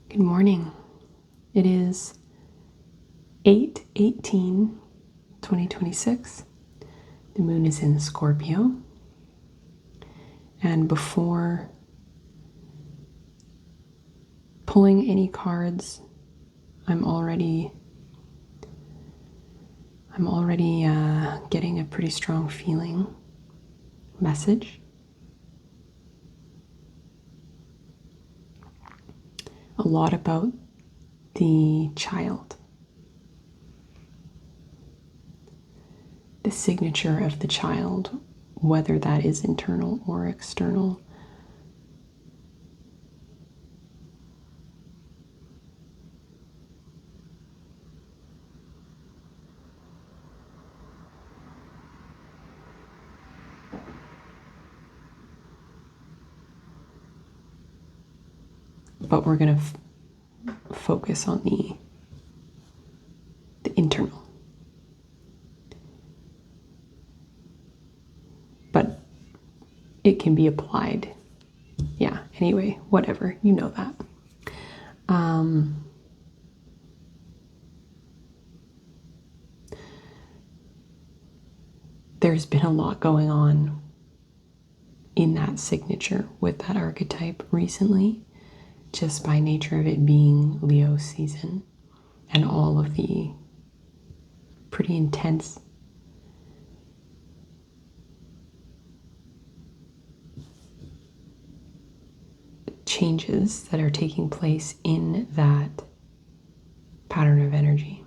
Good morning. It is 8/18/2026. The moon is in Scorpio. And before pulling any cards, I'm already getting a pretty strong feeling message. A lot about the child. The signature of the child, whether that is internal or external. But we're going to focus on the internal. But it can be applied. Yeah, anyway, whatever, you know that. There's been a lot going on in that signature with that archetype recently, just by nature of it being Leo season and all of the pretty intense changes that are taking place in that pattern of energy.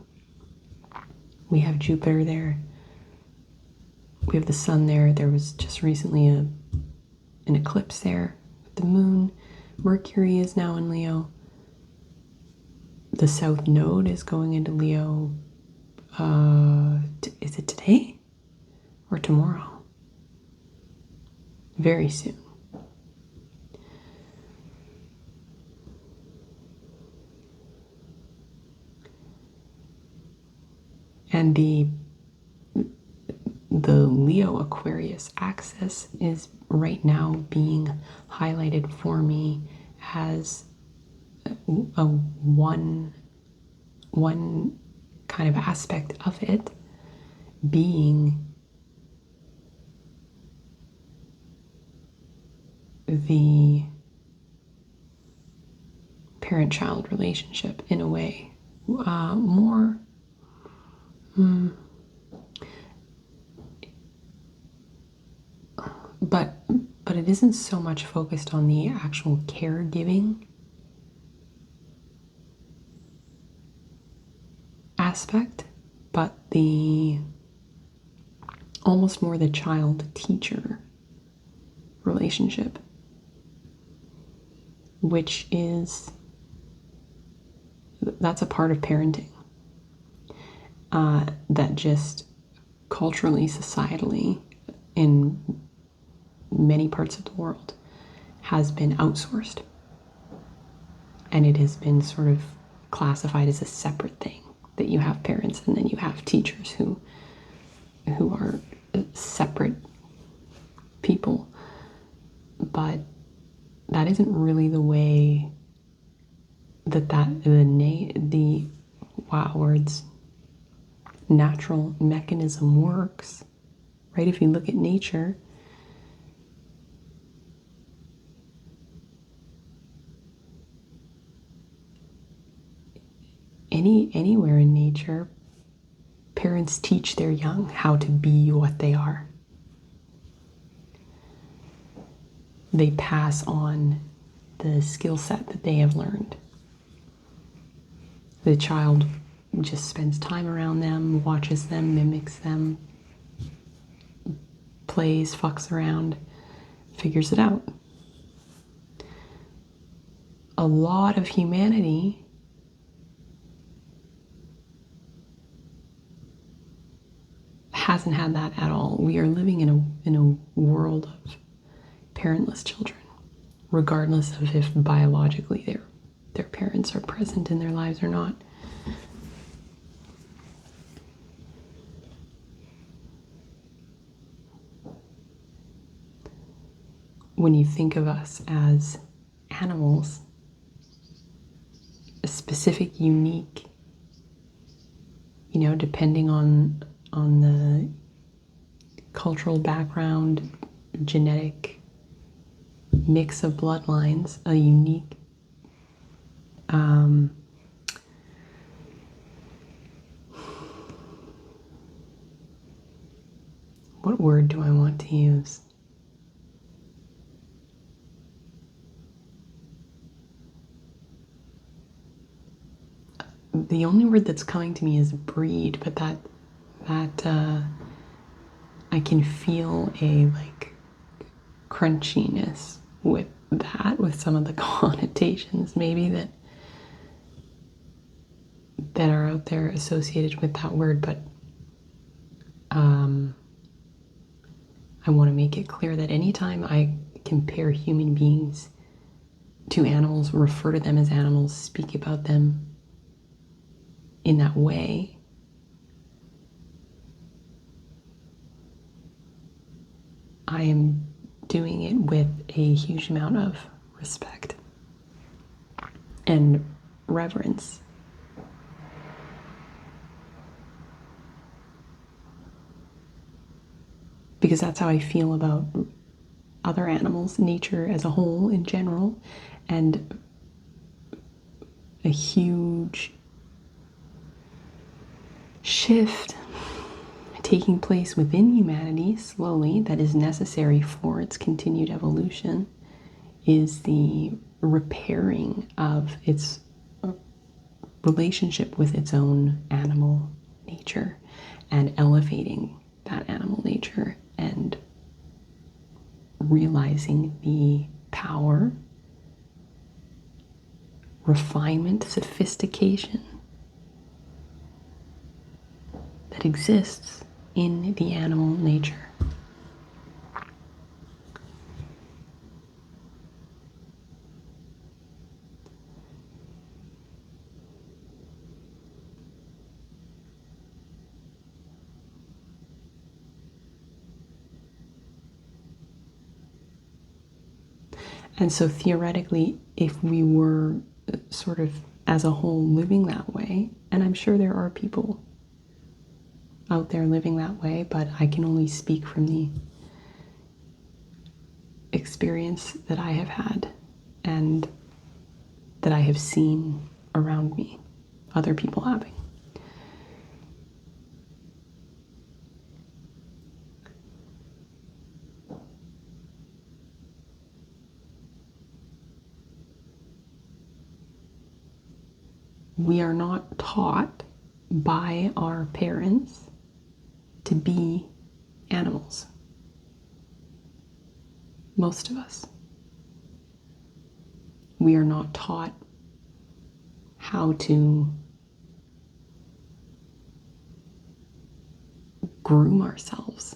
We have Jupiter there. We have the sun there. There was just recently an eclipse there with the moon. Mercury is now in Leo. The South Node is going into Leo. Is it today or tomorrow? Very soon. And the Leo Aquarius axis is right now being highlighted for me as a one kind of aspect of it being the parent-child relationship in a way. But it isn't so much focused on the actual caregiving aspect, but the almost more the child-teacher relationship, which is, that's a part of parenting that just culturally, societally, in many parts of the world has been outsourced, and it has been sort of classified as a separate thing, that you have parents and then you have teachers who are separate people. But that isn't really the way the wow words natural mechanism works, right? If you look at nature, anywhere in nature, parents teach their young how to be what they are. They pass on the skill set that they have learned. The child just spends time around them, watches them, mimics them, plays, fucks around, figures it out. A lot of humanity hasn't had that at all. We are living in a world of parentless children, regardless of if biologically their parents are present in their lives or not. When you think of us as animals, a specific, unique, depending on the cultural background, genetic mix of bloodlines, a unique what word do I want to use? The only word that's coming to me is breed, but that I can feel a like crunchiness with that, with some of the connotations maybe that are out there associated with that word, but I want to make it clear that anytime I compare human beings to animals, refer to them as animals, speak about them in that way, I am doing it with a huge amount of respect and reverence. Because that's how I feel about other animals, nature as a whole in general, and a huge shift taking place within humanity slowly that is necessary for its continued evolution is the repairing of its relationship with its own animal nature and elevating that animal nature and realizing the power, refinement, sophistication that exists in the animal nature. And so theoretically, if we were sort of as a whole living that way, and I'm sure there are people out there living that way, but I can only speak from the experience that I have had and that I have seen around me, other people having. We are not taught by our parents to be animals. Most of us. We are not taught how to groom ourselves.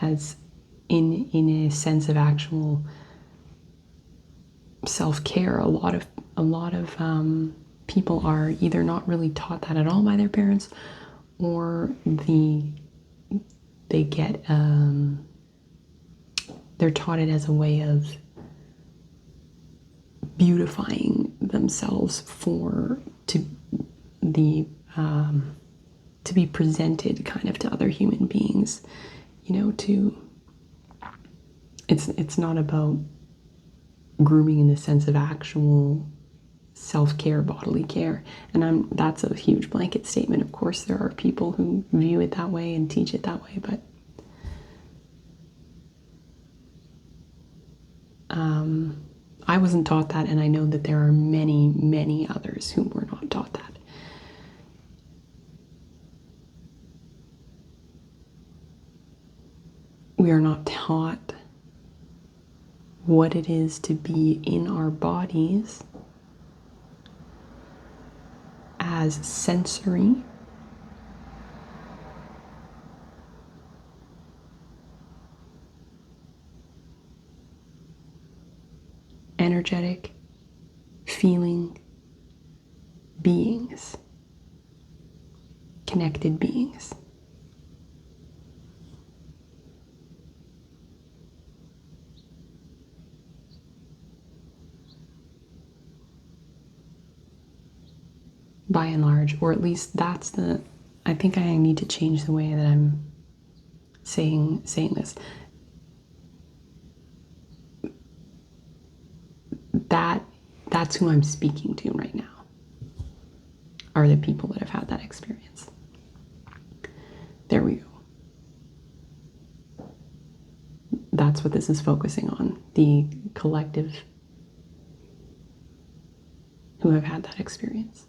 As in a sense of actual self-care, a lot of people are either not really taught that at all by their parents, or they get they're taught it as a way of beautifying themselves to be presented kind of to other human beings, it's not about grooming in the sense of actual self-care, bodily care. And that's a huge blanket statement. Of course, there are people who view it that way and teach it that way, but I wasn't taught that, and I know that there are many, many others who were not taught that. We are not taught what it is to be in our bodies as sensory, energetic, feeling beings, connected beings. by and large, or at least that's the, I think I need to change the way that I'm saying this. That's who I'm speaking to right now, are the people that have had that experience. There we go. That's what this is focusing on, the collective who have had that experience.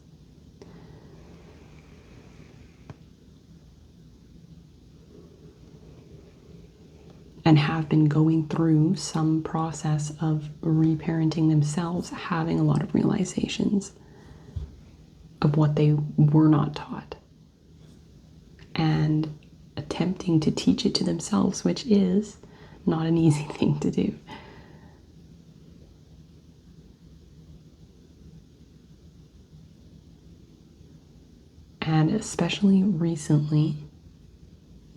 And have been going through some process of reparenting themselves, having a lot of realizations of what they were not taught, and attempting to teach it to themselves, which is not an easy thing to do. And especially recently,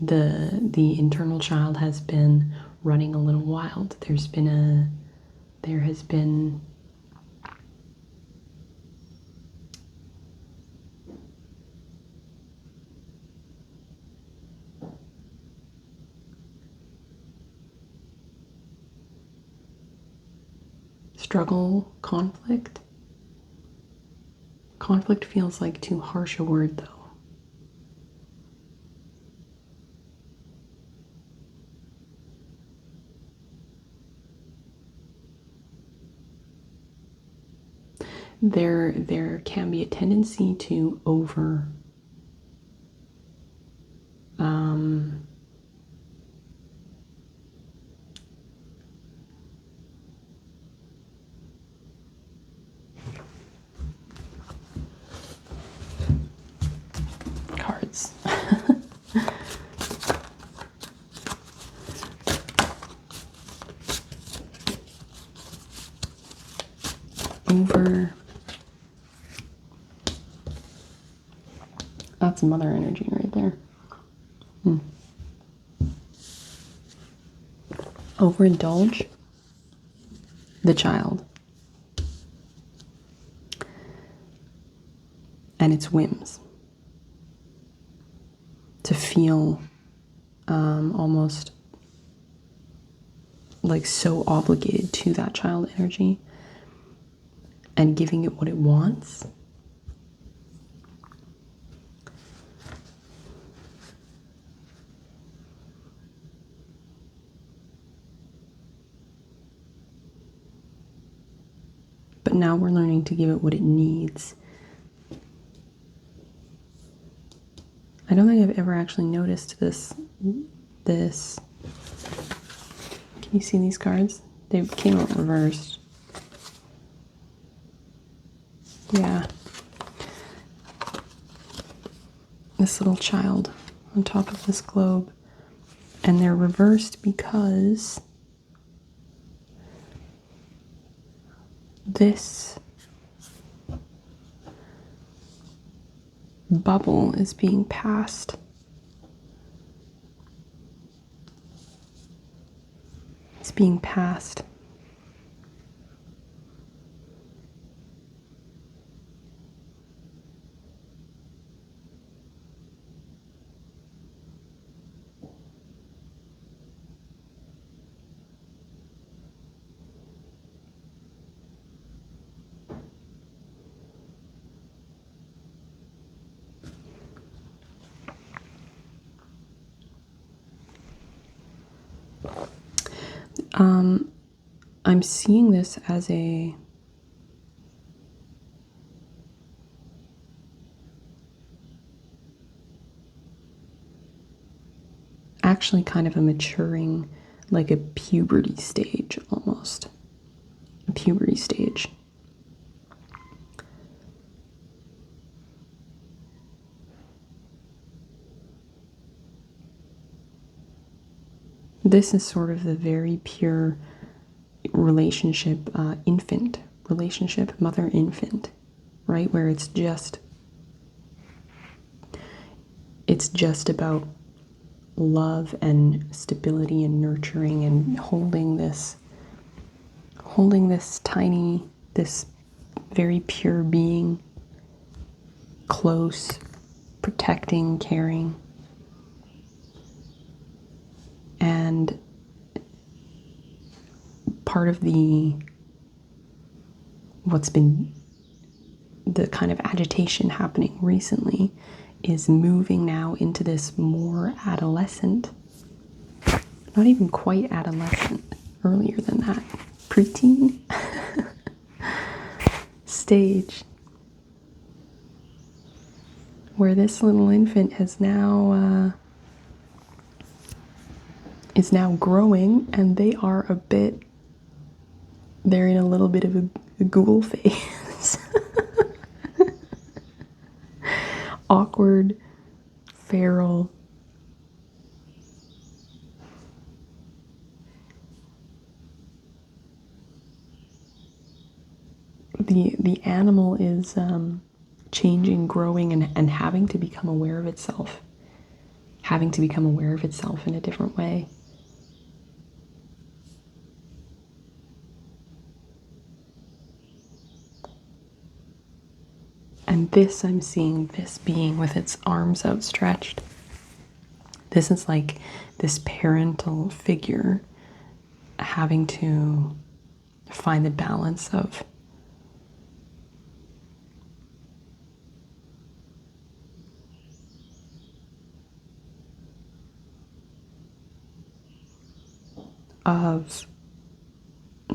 the internal child has been running a little wild. There has been struggle, conflict. Conflict feels like too harsh a word, though. There can be a tendency to over cards. That's mother energy right there. Overindulge the child and its whims, to feel almost like so obligated to that child energy and giving it what it wants. But now we're learning to give it what it needs. I don't think I've ever actually noticed this. Can you see these cards? They came out reversed. Yeah. This little child on top of this globe. And they're reversed because this bubble is being passed. It's being passed. I'm seeing this as actually kind of a maturing, like a puberty stage almost. A puberty stage. This is sort of the very pure relationship, infant relationship, mother-infant, right? Where it's just about love and stability and nurturing and holding this tiny, this very pure being close, protecting, caring. And part of what's been the kind of agitation happening recently is moving now into this more adolescent, not even quite adolescent, earlier than that, preteen stage, where this little infant is now growing, and they're in a little bit of a ghoul phase. Awkward, feral. The animal is changing, growing, and having to become aware of itself. Having to become aware of itself in a different way. And this, I'm seeing this being with its arms outstretched. This is like this parental figure having to find the balance of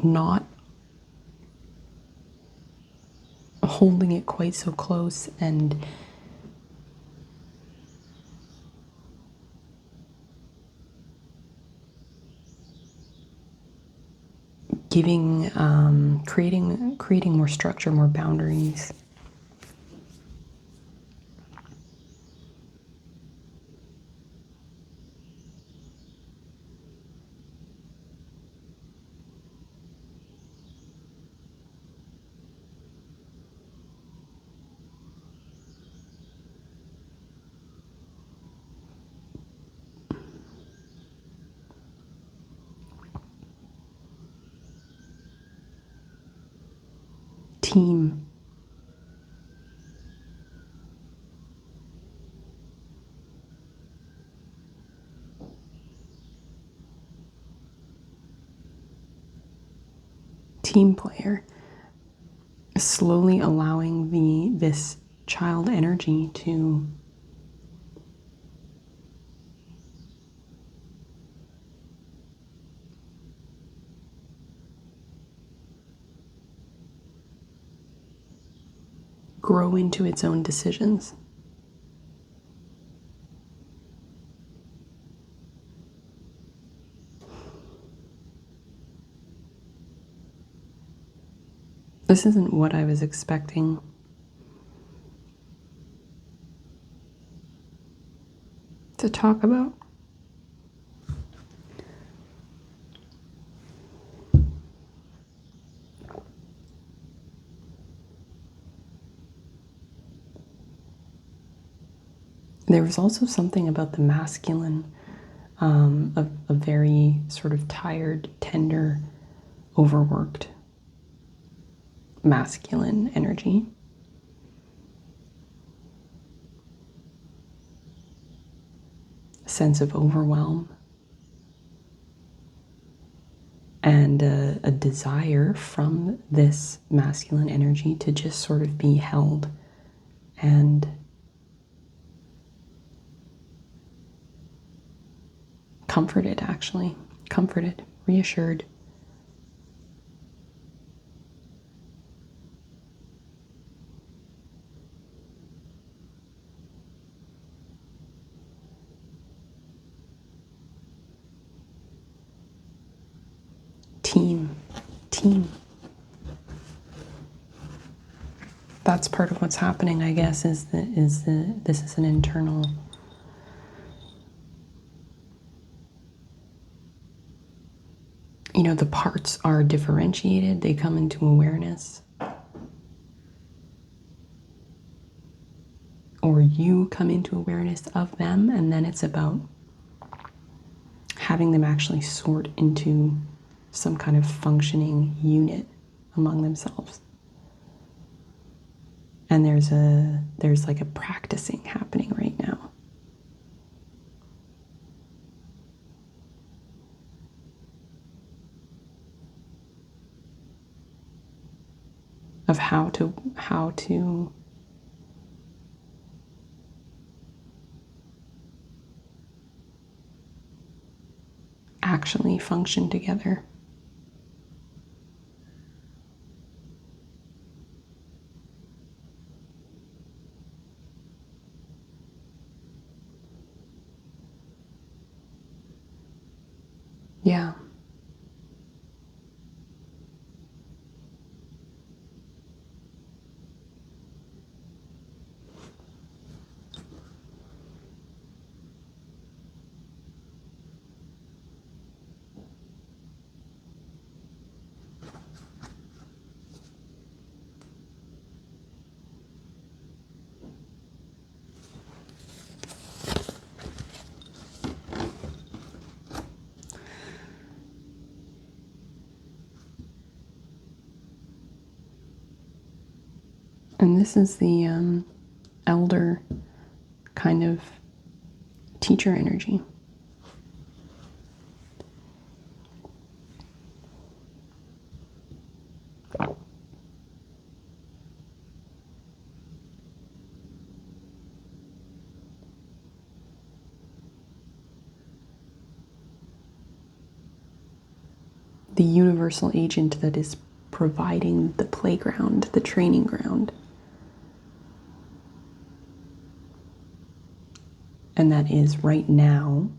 not holding it quite so close and giving, creating more structure, more boundaries. Team. Team player. Slowly allowing this child energy to grow into its own decisions. This isn't what I was expecting. To talk about. There was also something about the masculine, a very sort of tired, tender, overworked masculine energy. A sense of overwhelm. And a desire from this masculine energy to just sort of be held and comforted, actually. Comforted, reassured. Team. That's part of what's happening, I guess, this is an internal the parts are differentiated, they come into awareness. Or you come into awareness of them, and then it's about having them actually sort into some kind of functioning unit among themselves. And there's like a practicing happening right now. Of how to actually function together. Yeah. And this is the elder kind of teacher energy. The universal agent that is providing the playground, the training ground. And that is right now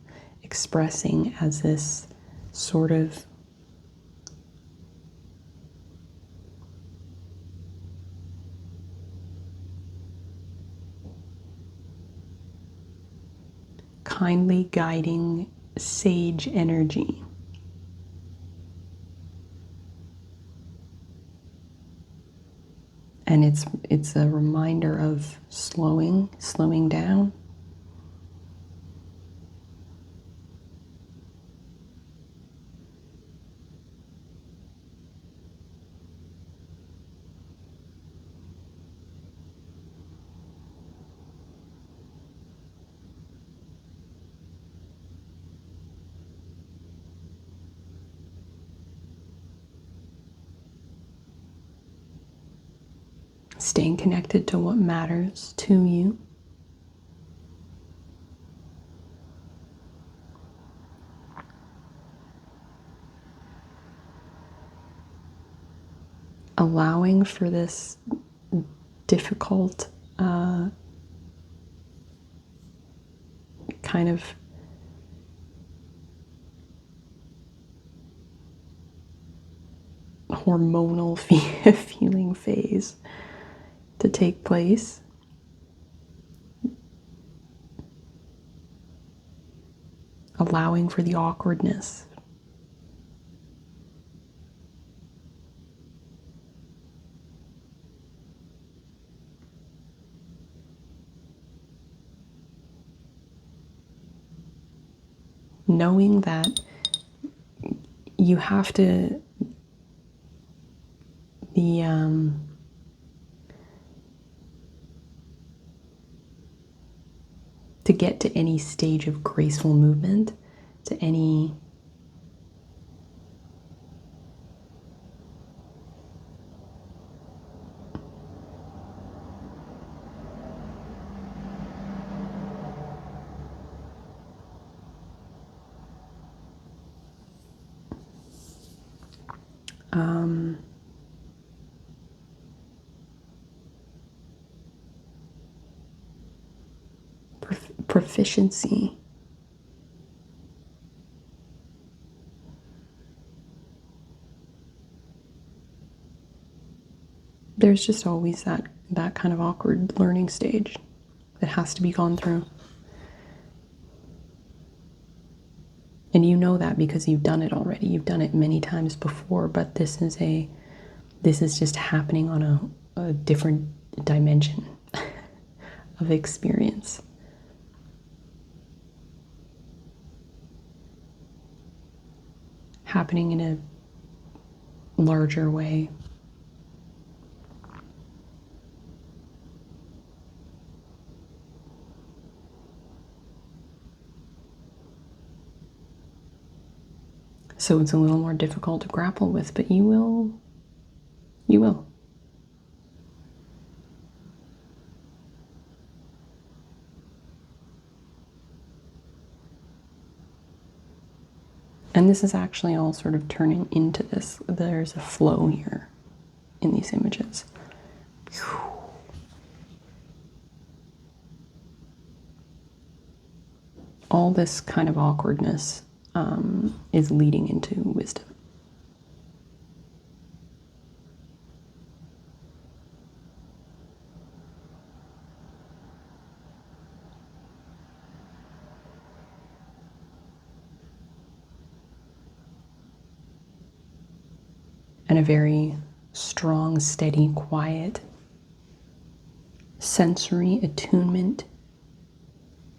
expressing as this sort of kindly guiding sage energy. And it's a reminder of slowing down. Staying connected to what matters to you. Allowing for this difficult kind of hormonal feeling phase to take place. Allowing for the awkwardness. Knowing that you have to to get to any stage of graceful movement, to any proficiency. There's just always that kind of awkward learning stage that has to be gone through. And you know that because you've done it already. You've done it many times before, but this is just happening on a different dimension of experience. Happening in a larger way. So it's a little more difficult to grapple with, but you will. You will. And this is actually all sort of turning into this. There's a flow here in these images. All this kind of awkwardness is leading into wisdom. And a very strong, steady, quiet sensory attunement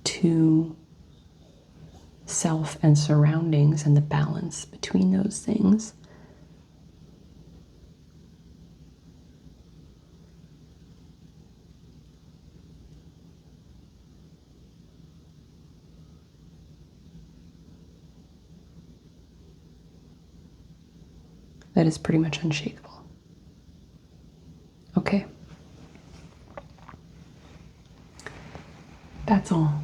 to self and surroundings and the balance between those things. That is pretty much unshakable. Okay. That's all.